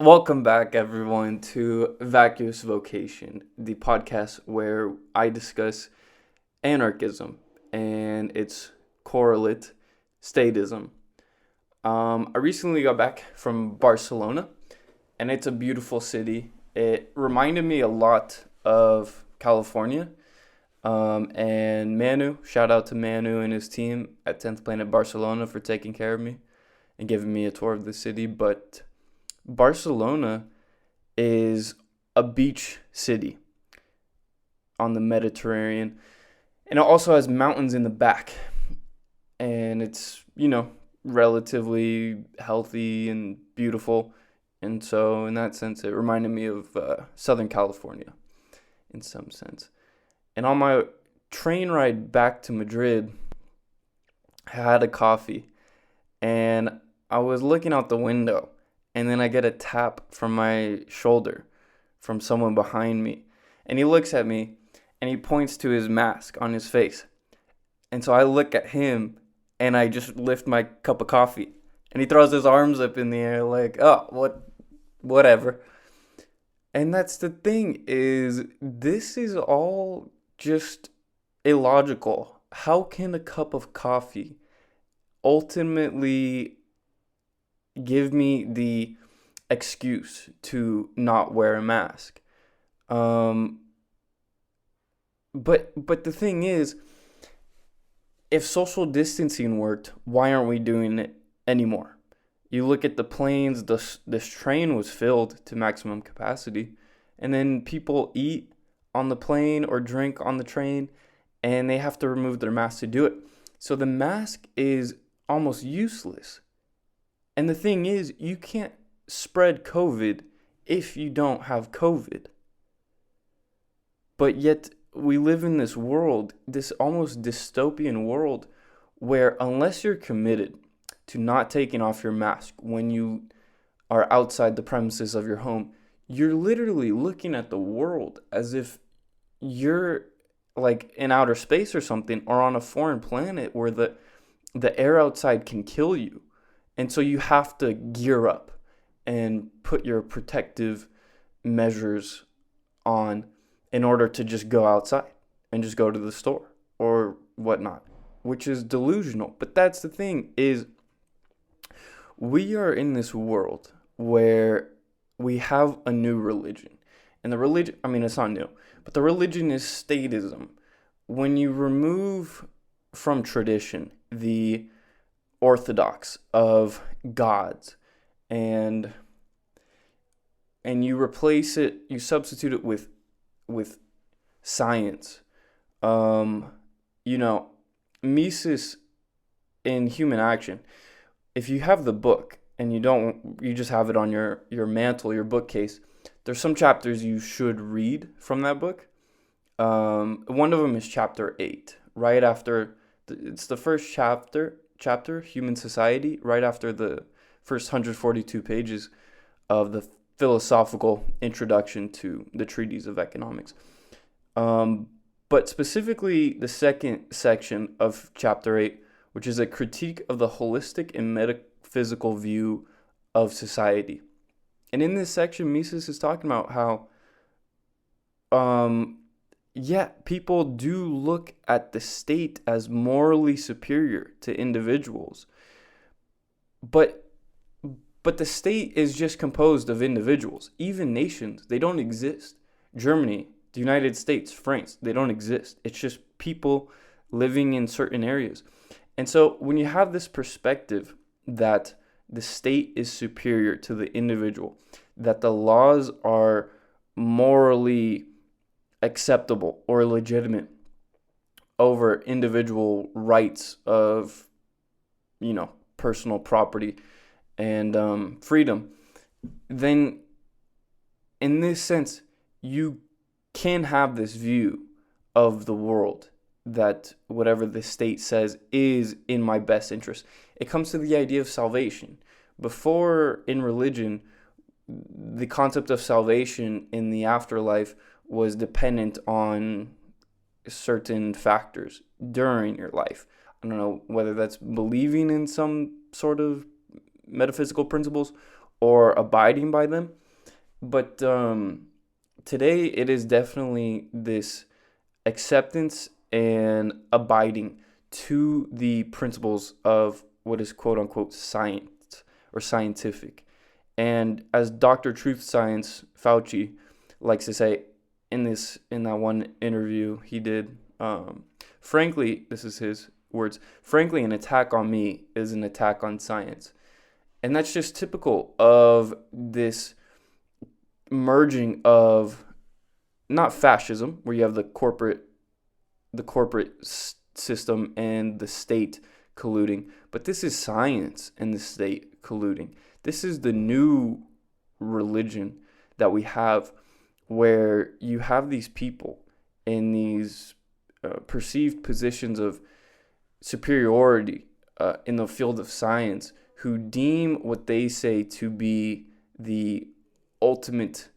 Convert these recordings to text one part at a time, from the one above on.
Welcome back, everyone, to Vacuous Vocation, the podcast where I discuss anarchism and its correlate, statism. I recently got back from Barcelona, and it's a beautiful city. It reminded me a lot of California. And Manu, shout out to Manu and his team at 10th Planet Barcelona for taking care of me and giving me a tour of the city. But Barcelona is a beach city on the Mediterranean, and it also has mountains in the back. And it's, relatively healthy and beautiful. And so, in that sense, it reminded me of Southern California in some sense. And on my train ride back to Madrid, I had a coffee, and I was looking out the window. And then I get a tap from my shoulder from someone behind me. And he looks at me and he points to his mask on his face. And so I look at him and I just lift my cup of coffee. And he throws his arms up in the air like, oh, whatever. And that's the thing, is this is all just illogical. How can a cup of coffee ultimately give me the excuse to not wear a mask? But the thing is, if social distancing worked, why aren't we doing it anymore? You look at the planes, this train was filled to maximum capacity, and then people eat on the plane or drink on the train, and they have to remove their mask to do it. So the mask is almost useless. And the thing is, you can't spread COVID if you don't have COVID. But yet, we live in this world, this almost dystopian world, where unless you're committed to not taking off your mask when you are outside the premises of your home, you're literally looking at the world as if you're like in outer space or something, or on a foreign planet where the air outside can kill you. And so you have to gear up and put your protective measures on in order to just go outside and just go to the store or whatnot, which is delusional. But that's the thing, is we are in this world where we have a new religion. And the religion, it's not new, but the religion is statism. When you remove from tradition the orthodox of gods and you replace it, you substitute it with science. Mises in Human Action. If you have the book and you just have it on your mantle, your bookcase, there's some chapters you should read from that book. One of them is chapter 8, right after it's the first chapter, Human Society, right after the first 142 pages of the philosophical introduction to the treatise of economics. But specifically the second section of chapter 8, which is a critique of the holistic and metaphysical view of society. And in this section, Mises is talking about how, people do look at the state as morally superior to individuals. But the state is just composed of individuals. Even nations, they don't exist. Germany, the United States, France, they don't exist. It's just people living in certain areas. And so when you have this perspective that the state is superior to the individual, that the laws are morally acceptable or legitimate over individual rights of, personal property and freedom, then in this sense, you can have this view of the world that whatever the state says is in my best interest. It comes to the idea of salvation. Before, in religion, the concept of salvation in the afterlife was dependent on certain factors during your life. I don't know whether that's believing in some sort of metaphysical principles or abiding by them. But today it is definitely this acceptance and abiding to the principles of what is quote unquote science or scientific. And as Dr. Truth Science Fauci likes to say in that one interview he did, frankly, this is his words, frankly, an attack on me is an attack on science. And that's just typical of this merging of not fascism, where you have the corporate system and the state colluding, but this is science and the state colluding. This is the new religion that we have, where you have these people in these perceived positions of superiority in the field of science who deem what they say to be the ultimate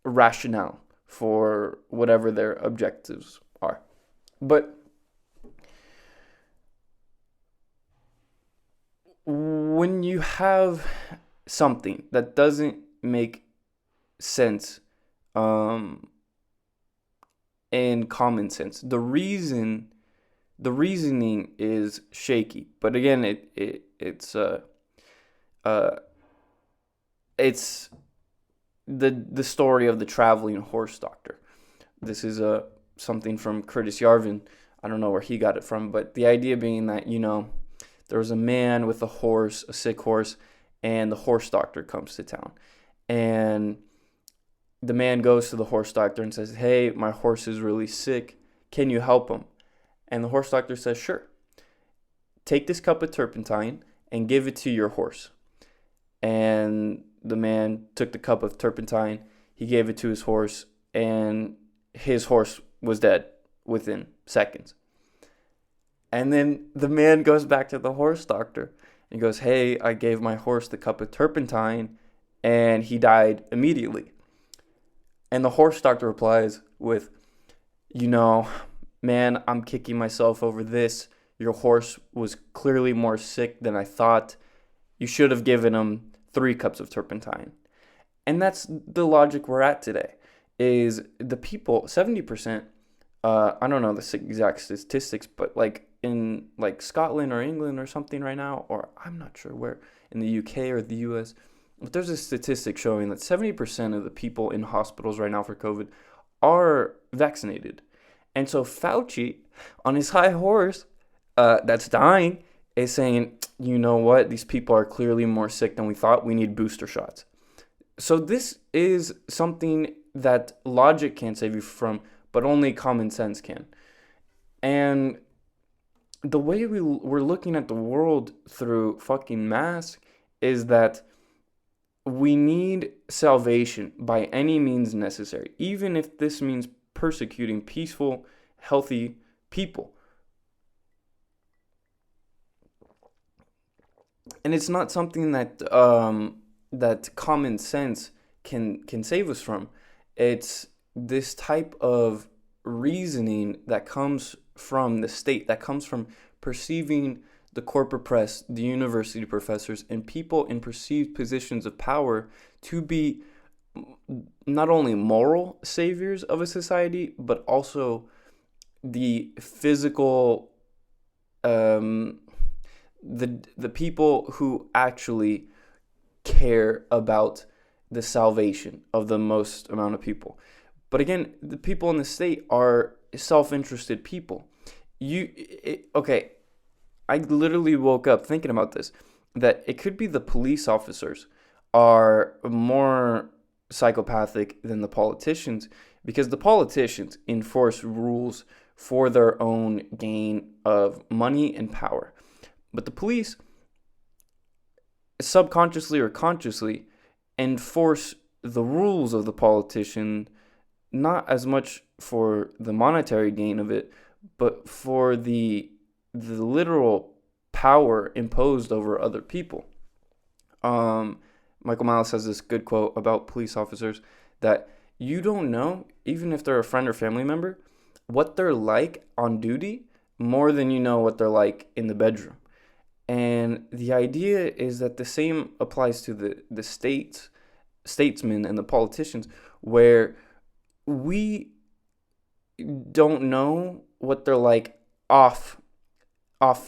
rationale for whatever their objectives are. But when you have something that doesn't make sense in common sense, the reasoning is shaky. But again, it's the story of the traveling horse doctor. This is something from Curtis Yarvin. I don't know where he got it from, but the idea being that, there was a man with a sick horse, and the horse doctor comes to town. And the man goes to the horse doctor and says, "Hey, my horse is really sick. Can you help him?" And the horse doctor says, "Sure. Take this cup of turpentine and give it to your horse." And the man took the cup of turpentine, he gave it to his horse, and his horse was dead within seconds. And then the man goes back to the horse doctor and goes, "Hey, I gave my horse the cup of turpentine and he died immediately." And the horse doctor replies with, "Man, I'm kicking myself over this. Your horse was clearly more sick than I thought. You should have given him 3 cups of turpentine." And that's the logic we're at today, is the people, 70%, I don't know the exact statistics, but in Scotland or England or something right now, or I'm not sure where, in the UK or the US, but there's a statistic showing that 70% of the people in hospitals right now for COVID are vaccinated. And so Fauci, on his high horse, that's dying, is saying, "You know what? These people are clearly more sick than we thought. We need booster shots." So this is something that logic can't save you from, but only common sense can. And the way we're looking at the world through fucking masks is that we need salvation by any means necessary, even if this means persecuting peaceful, healthy people. And it's not something that that common sense can save us from. It's this type of reasoning that comes from the state, that comes from perceiving the corporate press, the university professors, and people in perceived positions of power to be not only moral saviors of a society, but also the physical, the people who actually care about the salvation of the most amount of people. But again, the people in the state are self-interested people. Okay, I literally woke up thinking about this, that it could be the police officers are more psychopathic than the politicians, because the politicians enforce rules for their own gain of money and power. But the police, subconsciously or consciously, enforce the rules of the politician, not as much for the monetary gain of it, but for the literal power imposed over other people. Michael Malice has this good quote about police officers, that you don't know, even if they're a friend or family member, what they're like on duty more than you know what they're like in the bedroom. And the idea is that the same applies to the statesmen and the politicians, where we don't know what they're like off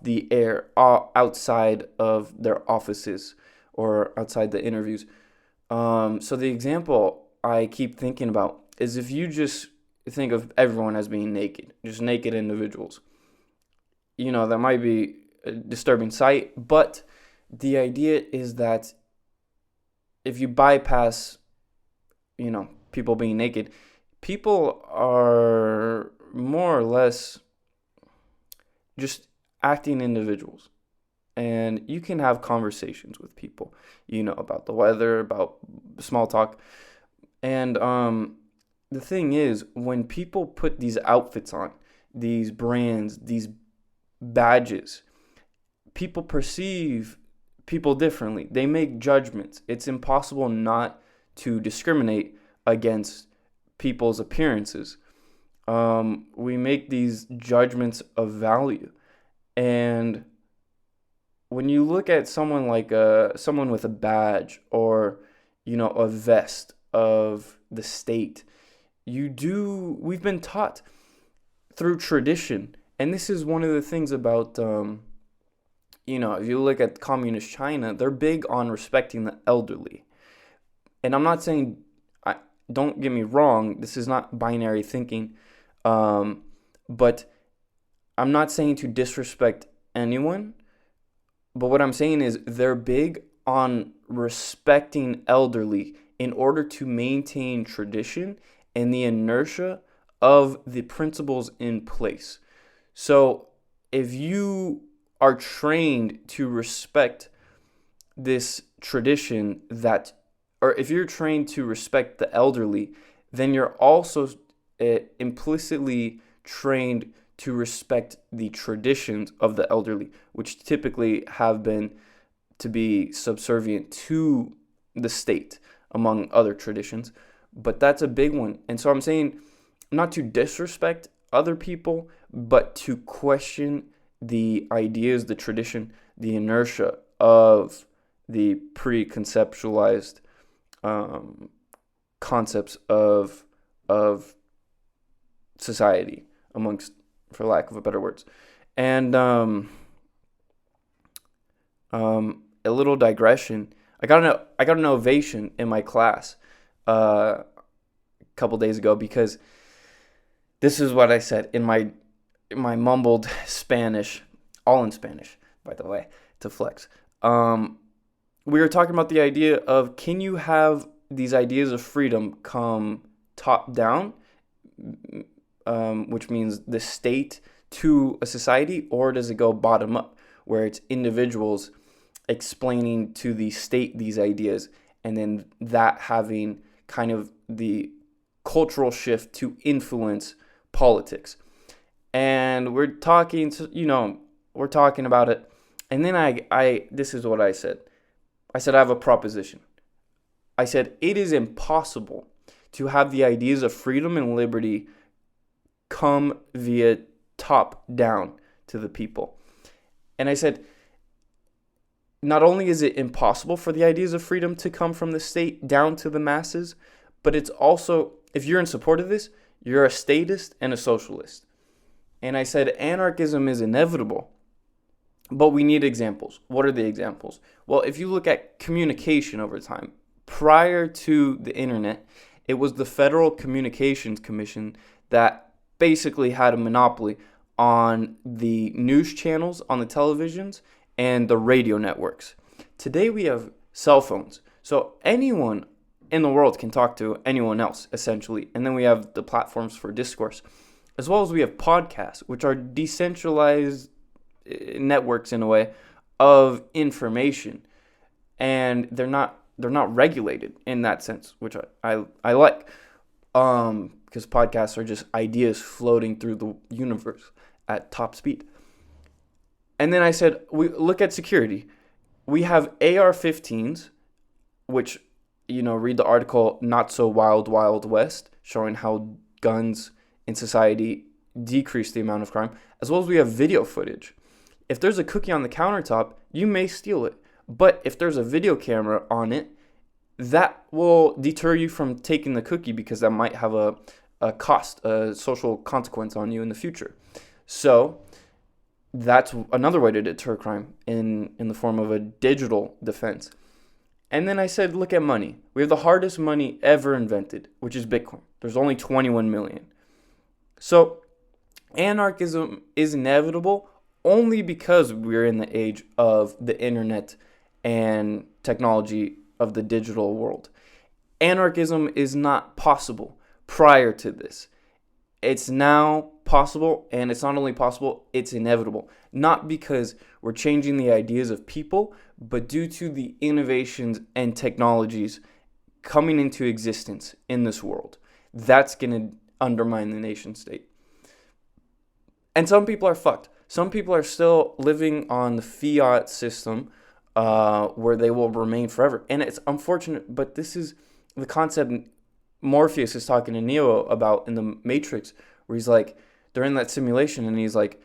the air, outside of their offices or outside the interviews. So the example I keep thinking about is if you just think of everyone as being naked, just naked individuals. That might be a disturbing sight, but the idea is that if you bypass, people being naked, people are more or less just acting individuals. And you can have conversations with people, about the weather, about small talk. And the thing is, when people put these outfits on, these brands, these badges, people perceive people differently. They make judgments. It's impossible not to discriminate against people's appearances. We make these judgments of value. And when you look at someone like someone with a badge or a vest of the state, we've been taught through tradition, and this is one of the things about if you look at communist China, they're big on respecting the elderly. And I'm not saying, don't get me wrong, this is not binary thinking, but I'm not saying to disrespect anyone. But what I'm saying is they're big on respecting elderly in order to maintain tradition and the inertia of the principles in place. So if you are trained to respect this tradition or if you're trained to respect the elderly, then you're also implicitly trained to respect the traditions of the elderly, which typically have been to be subservient to the state, among other traditions. But that's a big one. And so I'm saying not to disrespect other people, but to question the ideas, the tradition, the inertia of the preconceptualized concepts of society, amongst, for lack of a better words. And a little digression. I got an ovation in my class a couple days ago because this is what I said in my mumbled Spanish, all in Spanish, by the way, to flex. We were talking about the idea of, can you have these ideas of freedom come top down, which means the state to a society, or does it go bottom up, where it's individuals explaining to the state these ideas, and then that having kind of the cultural shift to influence politics? And we're talking about it, and then I this is what I said. I said, I have a proposition. I said, it is impossible to have the ideas of freedom and liberty come via top down to the people. And I said, not only is it impossible for the ideas of freedom to come from the state down to the masses, but it's also, if you're in support of this, you're a statist and a socialist. And I said, anarchism is inevitable, but we need examples. What are the examples? Well, if you look at communication over time, prior to the internet, it was the Federal Communications Commission that basically had a monopoly on the news channels on the televisions and the radio networks. Today we have cell phones. So anyone in the world can talk to anyone else, essentially. And then we have the platforms for discourse, as well as we have podcasts, which are decentralized networks in a way of information. And they're not regulated in that sense, which I like. Because podcasts are just ideas floating through the universe at top speed. And then I said, we look at security. We have AR-15s, which, read the article, Not So Wild, Wild West, showing how guns in society decrease the amount of crime, as well as we have video footage. If there's a cookie on the countertop, you may steal it. But if there's a video camera on it, that will deter you from taking the cookie because that might have a cost, a social consequence on you in the future. So that's another way to deter crime in the form of a digital defense. And then I said, look at money. We have the hardest money ever invented, which is Bitcoin. There's only 21 million. So anarchism is inevitable only because we're in the age of the internet and technology of the digital world. Anarchism is not possible prior to this. It's now possible, and it's not only possible, it's inevitable. Not because we're changing the ideas of people, but due to the innovations and technologies coming into existence in this world. That's going to undermine the nation state. And some people are fucked. Some people are still living on the fiat system where they will remain forever. And it's unfortunate, but this is the concept Morpheus is talking to Neo about in the Matrix, where he's like, they're in that simulation, and he's like,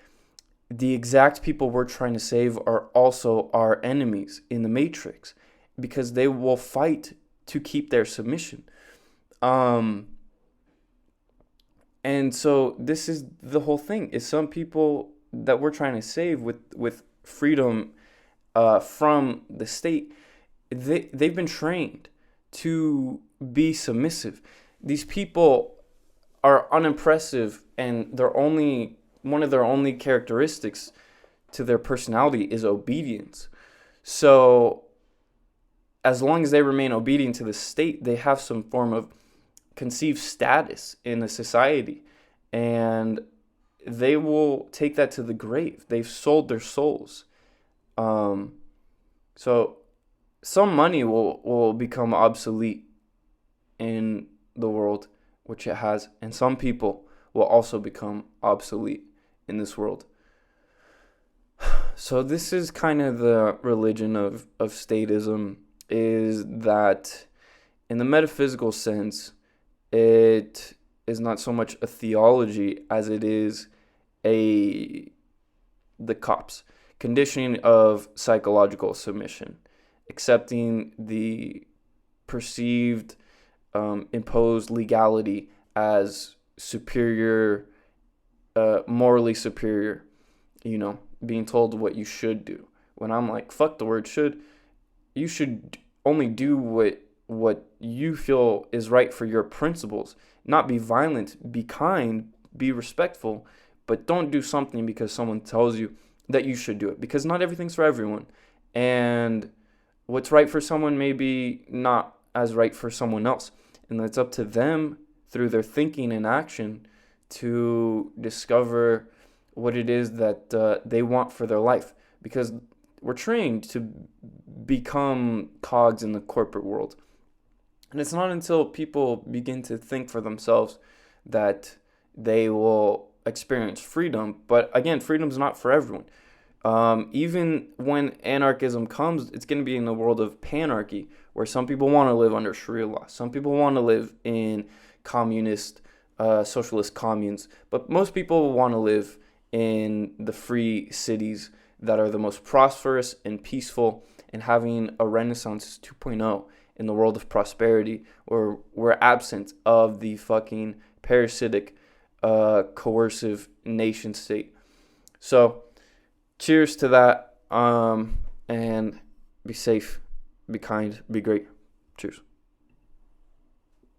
the exact people we're trying to save are also our enemies in the Matrix because they will fight to keep their submission. And so this is the whole thing, is some people that we're trying to save with freedom from the state, they've been trained to be submissive. These people are unimpressive, and one of their only characteristics to their personality is obedience. So as long as they remain obedient to the state, they have some form of conceived status in the society, and they will take that to the grave. They've sold their souls. So some money will become obsolete in the world, which it has, and some people will also become obsolete in this world. So this is kind of the religion of statism, is that in the metaphysical sense, it is not so much a theology as it is the COPS, conditioning of psychological submission, accepting the perceived imposed legality as superior, morally superior, being told what you should do. When I'm like, fuck the word should, you should only do what you feel is right for your principles. Not be violent, be kind, be respectful, but don't do something because someone tells you that you should do it, because not everything's for everyone. And what's right for someone may be not as right for someone else. And it's up to them through their thinking and action to discover what it is that they want for their life. Because we're trained to become cogs in the corporate world. And it's not until people begin to think for themselves that they will experience freedom. But again, freedom's not for everyone. Even when anarchism comes, it's going to be in the world of panarchy, where some people want to live under Sharia law. Some people want to live in communist, socialist communes. But most people want to live in the free cities that are the most prosperous and peaceful, and having a Renaissance 2.0 in the world of prosperity, where we're absent of the fucking parasitic, coercive nation state. So cheers to that, and be safe, be kind, be great. Cheers.